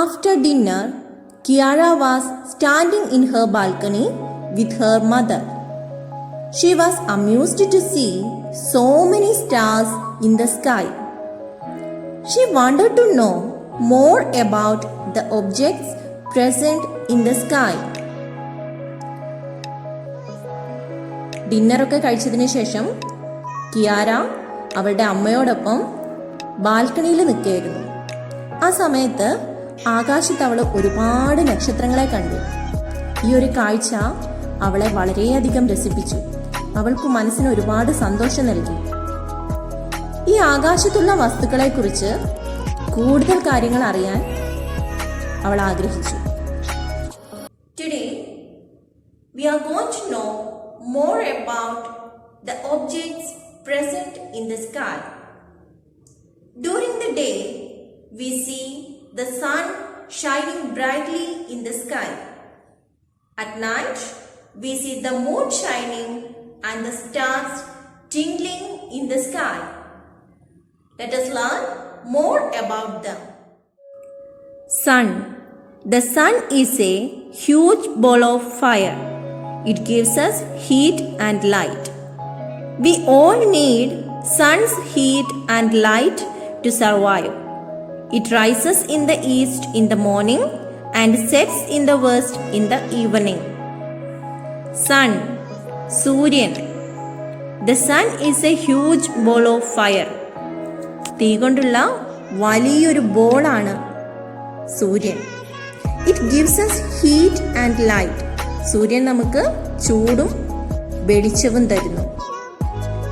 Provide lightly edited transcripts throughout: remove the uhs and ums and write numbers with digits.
After dinner, Kiara was standing in her balcony with her mother. She was amused to see so many stars in the sky. She wanted to know more about the objects present in the sky. ഡിന്നറൊക്കെ കഴിച്ചതിന് ശേഷം കിയാര അവളുടെ അമ്മയോടൊപ്പം ബാൽക്കണിയിൽ നിൽക്കുകയായിരുന്നു. ആ സമയത്ത് ആകാശത്ത് അവൾ ഒരുപാട് നക്ഷത്രങ്ങളെ കണ്ടു. ഈ ഒരു കാഴ്ച അവളെ വളരെയധികം രസിപ്പിച്ചു. അവൾക്ക് മനസ്സിന് ഒരുപാട് സന്തോഷം നൽകി. ഈ ആകാശത്തുള്ള വസ്തുക്കളെ കുറിച്ച് കൂടുതൽ കാര്യങ്ങൾ അറിയാൻ അവൾ ആഗ്രഹിച്ചു. Today we are going to know more about the objects present in the sky. During the day, we see the sun shining brightly in the sky. At night, we see the moon shining and the stars twinkling in the sky. Let us learn more about them. Sun. The sun is a huge ball of fire. It gives us heat and light. We all need sun's heat and light to survive. It rises in the east in the morning and sets in the west in the evening. Sun. Suryan. The sun is a huge ball of fire. തീ കൊണ്ടുള്ള വലിയൊരു ബോളാണ് സൂര്യൻ. It gives us heat and light. സൂര്യൻ നമുക്ക് ചൂടും വെളിച്ചവും തരുന്നു.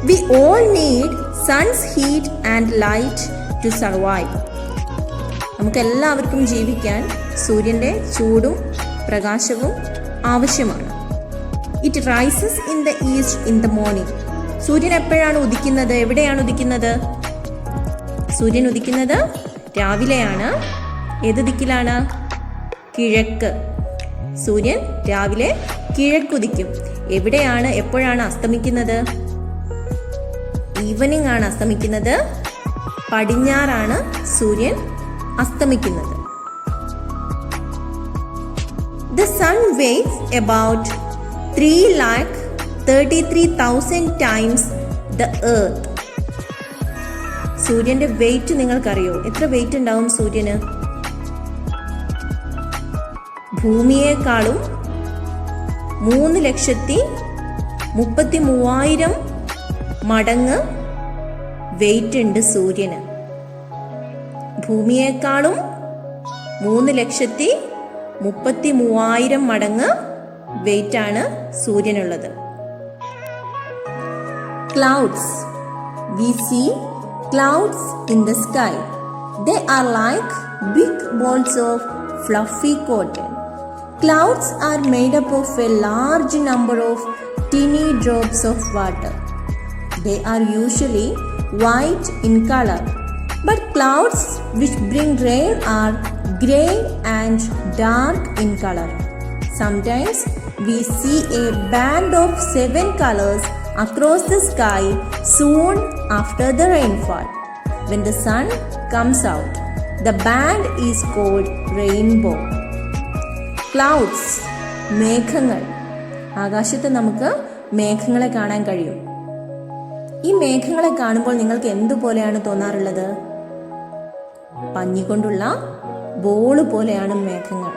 We all need sun's heat and light to survive. നമുക്കെല്ലാവർക്കും ജീവിക്കാൻ സൂര്യൻ്റെ ചൂടും പ്രകാശവും ആവശ്യമാണ്. It rises in the east in the morning. സൂര്യൻ എപ്പോഴാണ് ഉദിക്കുന്നത്? എവിടെയാണ് ഉദിക്കുന്നത്? സൂര്യൻ ഉദിക്കുന്നത് രാവിലെയാണ്. ഏത് ദിക്കിലാണ്? കിഴക്ക്. സൂര്യൻ രാവിലെ കിഴക്കുദിക്കും. എവിടെയാണ്, എപ്പോഴാണ് അസ്തമിക്കുന്നത്? ഈവനിംഗ് ആണ് അസ്തമിക്കുന്നത്. പടിഞ്ഞാറാണ് സൂര്യൻ അസ്തമിക്കുന്നത്. The sun weighs about 3,33,000 times the earth. സൂര്യന്റെ വെയിറ്റ് നിങ്ങൾക്കറിയോ? എത്ര വെയിറ്റ് ഉണ്ടാവും സൂര്യന്? ഭൂമിയേക്കാളും 3,33,000 മടങ്ങ് വെയിറ്റ് ഉണ്ട് സൂര്യന്. ഭൂമിയേക്കാളും 3,33,000 മടങ്ങ് വെയിറ്റ് ആണ് സൂര്യനുള്ളത്. Clouds. We see clouds in the sky. They are like big balls of fluffy cotton. Clouds are made up of a large number of tiny drops of water. They are usually white in color, but clouds which bring rain are gray and dark in color. Sometimes we see a band of 7 colors across the sky soon after the rainfall. When the sun comes out, the band is called rainbow. Clouds. മേഘങ്ങൾ. ആകാശത്ത് നമുക്ക് മേഘങ്ങളെ കാണാൻ കഴിയും. ഈ മേഘങ്ങളെ കാണുമ്പോൾ നിങ്ങൾക്ക് എന്തുപോലെയാണ് തോന്നാറുള്ളത്? പഞ്ഞികൊണ്ടുള്ള ball പോലെയാണ് മേഘങ്ങൾ.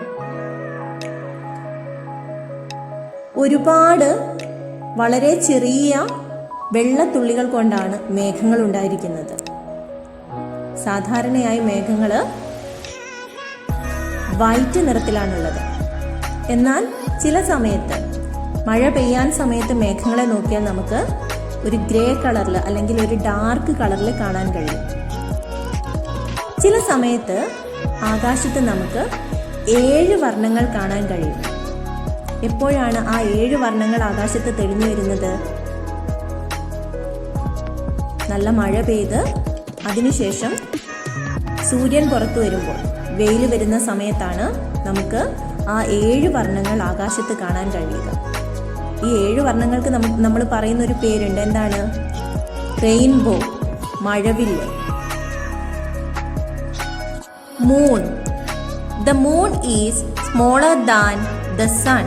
ഒരുപാട് വളരെ ചെറിയ വെള്ളത്തുള്ളികൾ കൊണ്ടാണ് മേഘങ്ങൾ ഉണ്ടായിരിക്കുന്നത്. സാധാരണയായി മേഘങ്ങൾ വൈറ്റ് നിറത്തിലാണുള്ളത്. എന്നാൽ ചില സമയത്ത് മഴ പെയ്യാൻ സമയത്ത് മേഘങ്ങളെ നോക്കിയാൽ നമുക്ക് ഒരു ഗ്രേ കളറിൽ അല്ലെങ്കിൽ ഒരു ഡാർക്ക് കളറിൽ കാണാൻ കഴിയും. ചില സമയത്ത് ആകാശത്ത് നമുക്ക് 7 വർണ്ണങ്ങൾ കാണാൻ കഴിയും. എപ്പോഴാണ് ആ 7 വർണ്ണങ്ങൾ ആകാശത്ത് തെളിഞ്ഞു വരുന്നത്? നല്ല മഴ പെയ്ത് അതിനുശേഷം സൂര്യൻ പുറത്തു വരുമ്പോൾ, വെയിൽ വരുന്ന സമയത്താണ് നമുക്ക് ആ 7 വർണ്ണങ്ങൾ ആകാശത്ത് കാണാൻ കഴിയുക. ഈ 7 വർണ്ണങ്ങൾക്ക് നമ്മൾ പറയുന്ന ഒരു പേരുണ്ട്. എന്താണ്? Rainbow, Mazhavillu. Moon. The moon is smaller than the sun.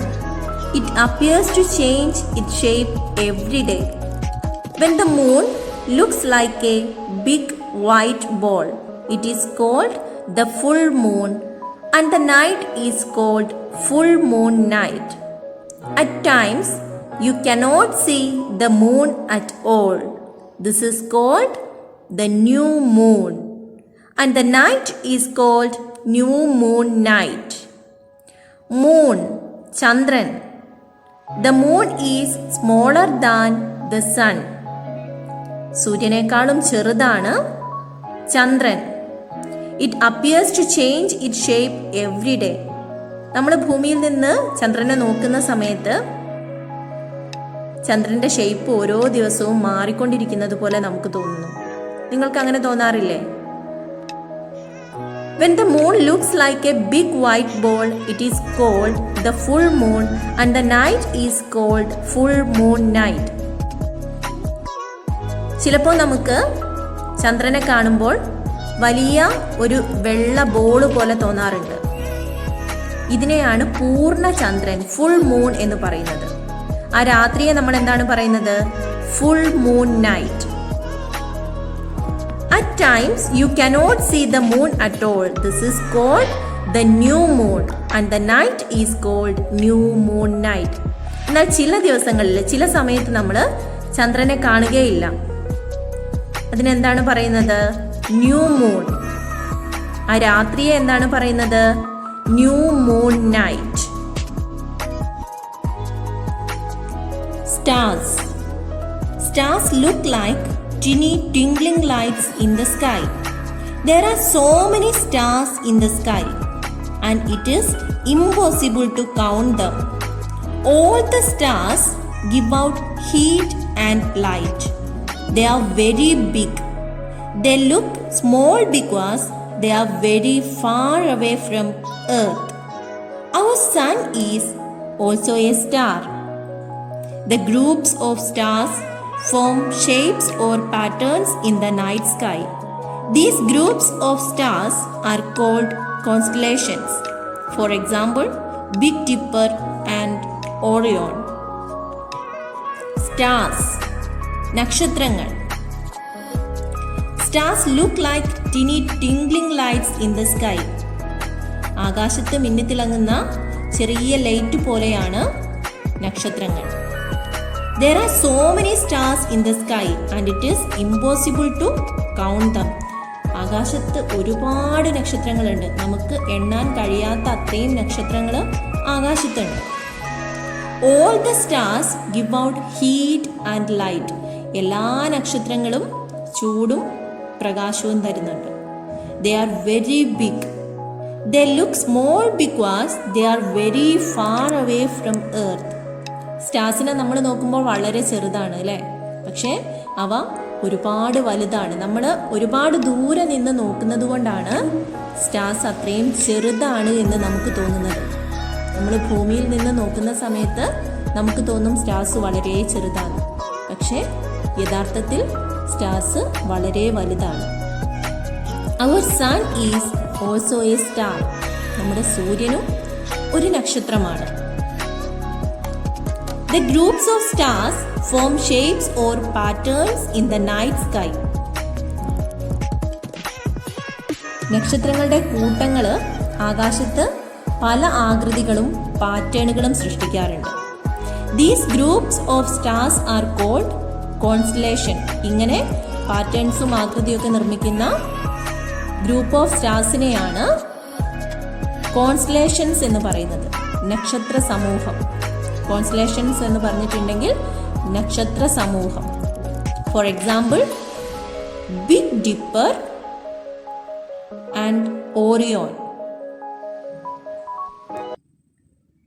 It appears to change its shape every day. When the moon looks like a big white ball, it is called the full moon, and the night is called full moon night. At times, you cannot see the moon at all. This is called the new moon, and the night is called new moon night. Moon, Chandran. The moon is smaller than the sun. സൂര്യനേക്കാളും ചെറുതാണ് ചന്ദ്രൻ. It appears to change it shape every day. നമ്മൾ ഭൂമിയിൽ നിന്ന് ചന്ദ്രനെ നോക്കുന്ന സമയത്ത് ചന്ദ്രന്റെ ഷേപ്പ് ഓരോ ദിവസവും മാറിക്കൊണ്ടിരിക്കുന്നത് പോലെ നമുക്ക് തോന്നുന്നു. നിങ്ങൾക്ക് അങ്ങനെ തോന്നാറില്ലേ? When the moon looks like a big white ball, it is called the full moon, and the night is called full moon night. ചിലപ്പോൾ നമുക്ക് ചന്ദ്രനെ കാണുമ്പോൾ വലിയ ഒരു വെള്ള ബോൾ പോലെ തോന്നാറുണ്ട്. ഇതിനെയാണ് പൂർണ്ണ ചന്ദ്രൻ, ഫുൾ മൂൺ എന്ന് പറയുന്നത്. ആ രാത്രിയെ നമ്മൾ എന്താണ് പറയുന്നത്? Full moon night. At times you cannot see the moon at all. This is called the new moon, and the night is called new moon night. എന്നാൽ ചില ദിവസങ്ങളിൽ, ചില സമയത്ത് നമ്മൾ ചന്ദ്രനെ കാണുകയില്ല. അതിനെന്താണ് പറയുന്നത്? New moon. ആ രാത്രിയെ എന്താണ് പറയുന്നത്? New moon night. Stars. Stars look like tiny twinkling lights in the sky. There are so many stars in the sky, and it is impossible to count them. All the stars give out heat and light. They are very big. They look small because they are very far away from Earth. Our sun is also a star. The groups of stars form shapes or patterns in the night sky. These groups of stars are called constellations. For example, Big Dipper and Orion. Stars. നക്ഷത്രങ്ങൾ. Stars look like tiny twinkling lights in the sky. ആകാശത്ത് മിന്നിത്തിളങ്ങുന്ന ചെറിയ light പോലെയാണ് നക്ഷത്രങ്ങൾ. There are so many stars in the sky, and it is impossible to count them. ആകാശത്ത് ഒരുപാട് നക്ഷത്രങ്ങളുണ്ട്. നമുക്ക് എണ്ണാൻ കഴിയാത്ത അത്രയും നക്ഷത്രങ്ങൾ ആകാശത്തുണ്ട്. All the stars give out heat and light. എല്ലാ നക്ഷത്രങ്ങളും ചൂടും പ്രകാശവും തരുന്നുണ്ട്. They are very big. They look small because they are very far away from Earth. സ്റ്റാർസിനെ നമ്മൾ നോക്കുമ്പോൾ വളരെ ചെറുതാണ് അല്ലേ? പക്ഷേ അവ ഒരുപാട് വലുതാണ്. നമ്മൾ ഒരുപാട് ദൂരെ നിന്ന് നോക്കുന്നത് കൊണ്ടാണ് സ്റ്റാർസ് അത്രയും ചെറുതാണ് എന്ന് നമുക്ക് തോന്നുന്നത്. നമ്മൾ ഭൂമിയിൽ നിന്ന് നോക്കുന്ന സമയത്ത് നമുക്ക് തോന്നും സ്റ്റാർസ് വളരെ ചെറുതാണ്. പക്ഷേ യഥാർത്ഥത്തിൽ സ്റ്റാർസ് വളരെ വലുതാണ്. Our sun is also a star. നമ്മുടെ സൂര്യനും ഒരു നക്ഷത്രമാണ്. The groups of stars form shapes or patterns in the night sky. നക്ഷത്രങ്ങളുടെ കൂട്ടങ്ങൾ ആകാശത്ത് പല ആകൃതികളും പാറ്റേണുകളും സൃഷ്ടിക്കാറുണ്ട്. These groups of stars are called constellation. ഇങ്ങനെ പാറ്റേൺസും ആകൃതിയൊക്കെ നിർമ്മിക്കുന്ന ഗ്രൂപ്പ് ഓഫ് സ്റ്റാർസിനെയാണ് കോൺസ്റ്റലേഷൻസ് എന്ന് പറയുന്നത്. നക്ഷത്ര സമൂഹം. കോൺസ്റ്റലേഷൻസ് എന്ന് പറഞ്ഞിട്ടുണ്ടെങ്കിൽ നക്ഷത്ര സമൂഹം. For example, big dipper and Orion.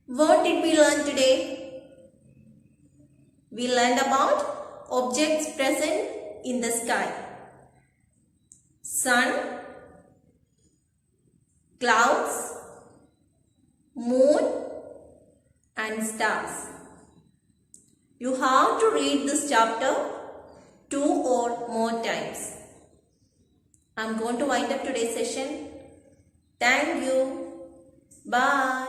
What did we learn today? We learned about objects present in the sky. Sun, clouds, moon and stars. You have to read this chapter 2 or more times. I'm going to wind up today's session. Thank you. By.